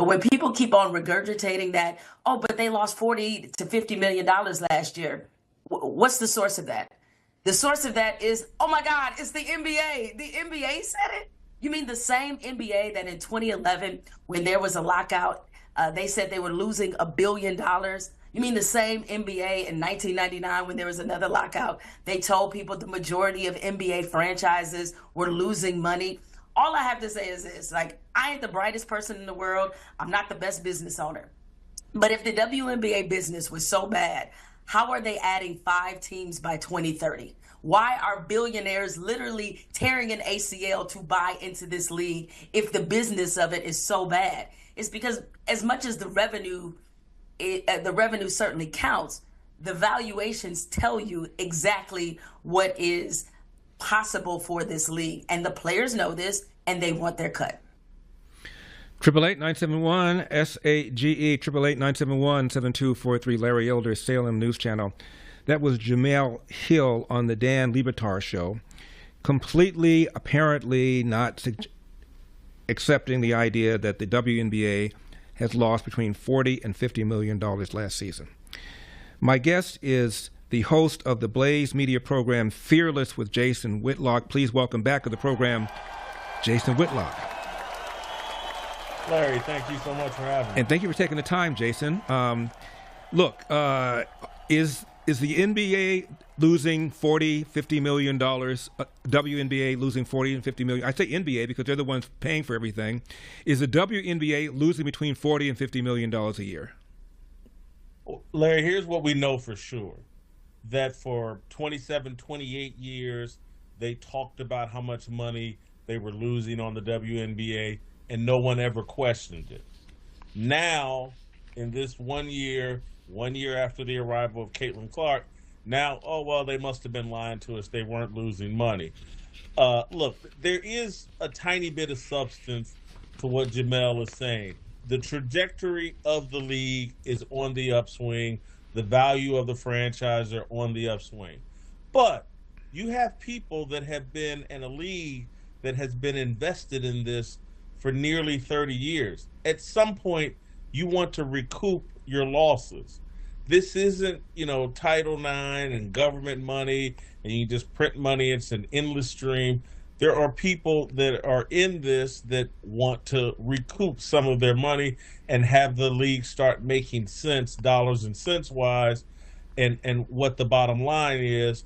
But when people keep on regurgitating that, oh, but they lost $40 to $50 million last year, what's the source of that? The source of that is, oh my God, it's the NBA. The NBA said it. You mean the same NBA that in 2011, when there was a lockout, they said they were losing $1 billion? You mean the same NBA in 1999 when there was another lockout? They told people the majority of NBA franchises were losing money. All I have to say is this, like, I ain't the brightest person in the world. I'm not the best business owner. But if the WNBA business was so bad, how are they adding 5 teams by 2030? Why are billionaires literally tearing an ACL to buy into this league if the business of it is so bad? It's because as much as the revenue certainly counts, the valuations tell you exactly what is possible for this league. And the players know this, and they want their cut. 888-971-SAGE, 888-971-7243, Larry Elder, Salem News Channel. That was Jemele Hill on the Dan Le Batard Show, completely, apparently not accepting the idea that the WNBA has lost between $40 and $50 million last season. My guest is the host of the Blaze media program, Fearless with Jason Whitlock. Please welcome back to the program, Jason Whitlock. Larry, thank you so much for having me. And thank you for taking the time, Jason. Look, is the NBA losing $40-50 million? WNBA losing $40 and $50 million? I say NBA because they're the ones paying for everything. Is the WNBA losing between $40 and $50 million a year? Larry, here's what we know for sure. That for 27, 28 years, they talked about how much money they were losing on the WNBA, and no one ever questioned it. Now, in this 1 year after the arrival of Caitlin Clark, now, oh, well, they must have been lying to us. They weren't losing money. Look, there is a tiny bit of substance to what Jemele is saying. The trajectory of the league is on the upswing. The value of the franchise are on the upswing. But you have people that have been in a league that has been invested in this for nearly 30 years. At some point, you want to recoup your losses. This isn't, Title IX and government money, and you just print money. It's an endless stream. There are people that are in this that want to recoup some of their money and have the league start making sense, dollars and cents wise, and what the bottom line is.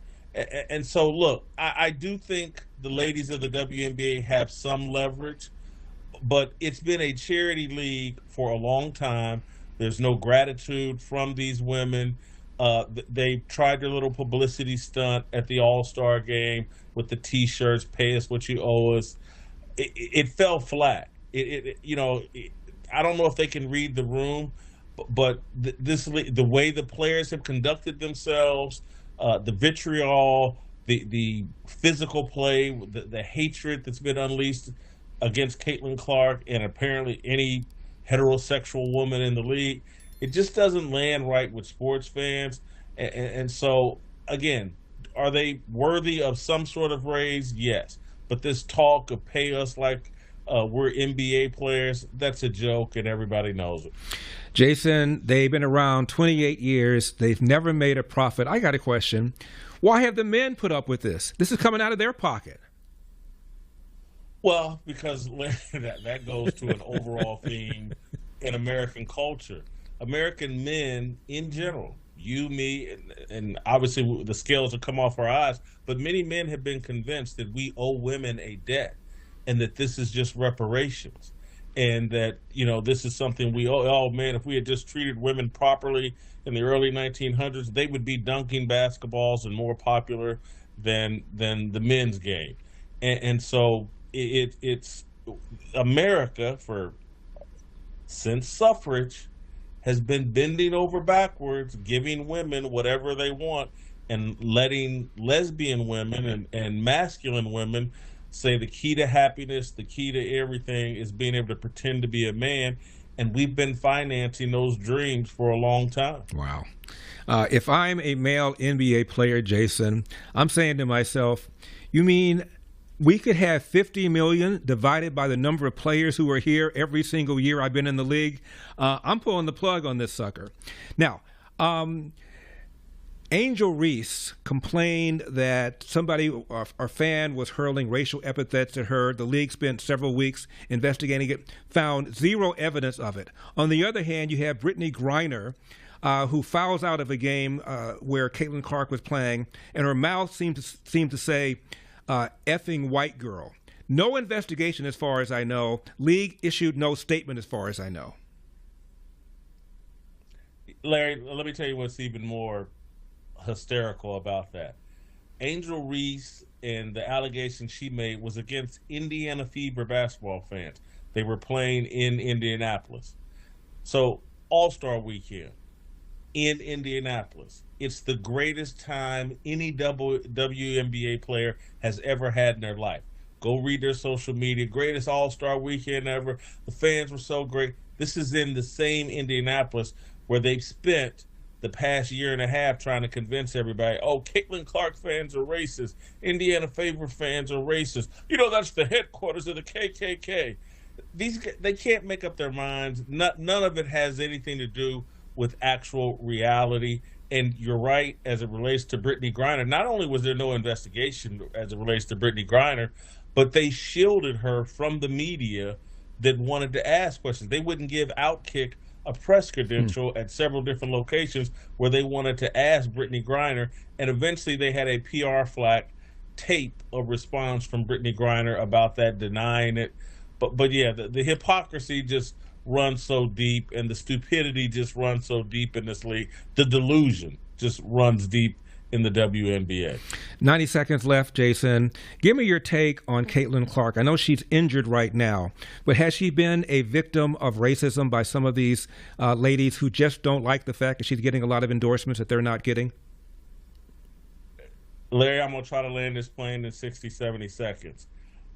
And so, look, I do think the ladies of the WNBA have some leverage, but it's been a charity league for a long time. There's no gratitude from these women. They tried their little publicity stunt at the All-Star game with the T-shirts, pay us what you owe us. It fell flat. I don't know if they can read the room, but the way the players have conducted themselves, the vitriol, the physical play, the hatred that's been unleashed against Caitlin Clark and apparently any heterosexual woman in the league, it just doesn't land right with sports fans. And so, again, are they worthy of some sort of raise? Yes. But this talk of pay us like we're NBA players, that's a joke, and everybody knows it. Jason, they've been around 28 years. They've never made a profit. I got a question. Why have the men put up with this? This is coming out of their pocket. Well, because that goes to an overall theme in American culture. American men in general, you, me, and obviously the scales have come off our eyes, but many men have been convinced that we owe women a debt and that this is just reparations and that, this is something we owe. Oh, man, if we had just treated women properly in the early 1900s, they would be dunking basketballs and more popular than the men's game. And so it's America since suffrage has been bending over backwards, giving women whatever they want and letting lesbian women and masculine women say the key to happiness, the key to everything is being able to pretend to be a man. And we've been financing those dreams for a long time. Wow. If I'm a male NBA player, Jason, I'm saying to myself, you mean We could have 50 million divided by the number of players who are here every single year I've been in the league. I'm pulling the plug on this sucker. Now, Angel Reese complained that somebody, a fan, was hurling racial epithets at her. The league spent several weeks investigating it, found zero evidence of it. On the other hand, you have Brittany Griner, who fouls out of a game where Caitlin Clark was playing, and her mouth seemed to say, effing white girl. No investigation as far as I know. League issued no statement as far as I know. Larry, let me tell you what's even more hysterical about that. Angel Reese and the allegation she made was against Indiana Fever basketball fans. They were playing in Indianapolis. So, All-Star Weekend in Indianapolis. It's the greatest time any WNBA player has ever had in their life. Go read their social media. Greatest All-Star Weekend ever. The fans were so great. This is in the same Indianapolis where they've spent the past year and a half trying to convince everybody, oh, Caitlin Clark fans are racist. Indiana Fever fans are racist. You know, that's the headquarters of the KKK. They can't make up their minds. None of it has anything to do with actual reality. And you're right, as it relates to Brittany Griner, not only was there no investigation as it relates to Brittany Griner, but they shielded her from the media that wanted to ask questions. They wouldn't give Outkick a press credential at several different locations where they wanted to ask Brittany Griner, and eventually they had a PR flack tape of response from Brittany Griner about that, denying it. But yeah, the hypocrisy just runs so deep, and the stupidity just runs so deep in this league. The delusion just runs deep in the WNBA. 90 seconds left, Jason. Give me your take on Caitlin Clark. I know she's injured right now, but has she been a victim of racism by some of these ladies who just don't like the fact that she's getting a lot of endorsements that they're not getting? Larry, I'm going to try to land this plane in 60, 70 seconds.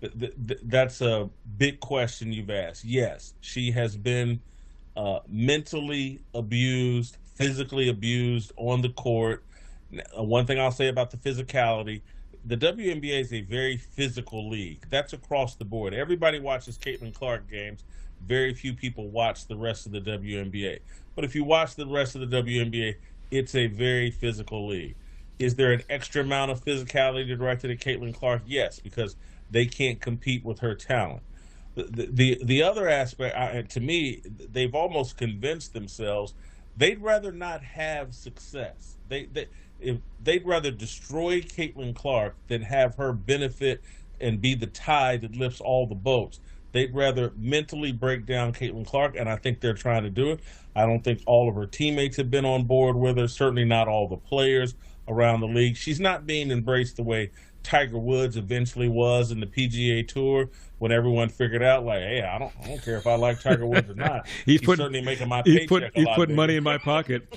That's a big question you've asked. Yes, she has been mentally abused, physically abused on the court. One thing I'll say about the physicality, the WNBA is a very physical league. That's across the board. Everybody watches Caitlin Clark games. Very few people watch the rest of the WNBA. But if you watch the rest of the WNBA, it's a very physical league. Is there an extra amount of physicality directed at Caitlin Clark? Yes, because they can't compete with her talent. The other aspect, to me, they've almost convinced themselves they'd rather not have success. They'd rather destroy Caitlin Clark than have her benefit and be the tide that lifts all the boats. They'd rather mentally break down Caitlin Clark, and I think they're trying to do it. I don't think all of her teammates have been on board with her, certainly not all the players around the league. She's not being embraced the way Tiger Woods eventually was in the PGA Tour when everyone figured out, like, hey, I don't care if I like Tiger Woods or not. He's certainly making my paycheck a lot He's putting bigger. money in my pocket.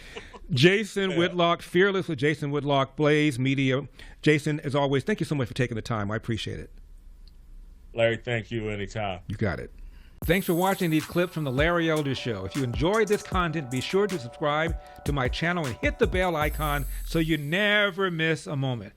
Jason Whitlock, Fearless with Jason Whitlock, Blaze Media. Jason, as always, thank you so much for taking the time. I appreciate it. Larry, thank you anytime. You got it. Thanks for watching these clips from The Larry Elder Show. If you enjoyed this content, be sure to subscribe to my channel and hit the bell icon so you never miss a moment.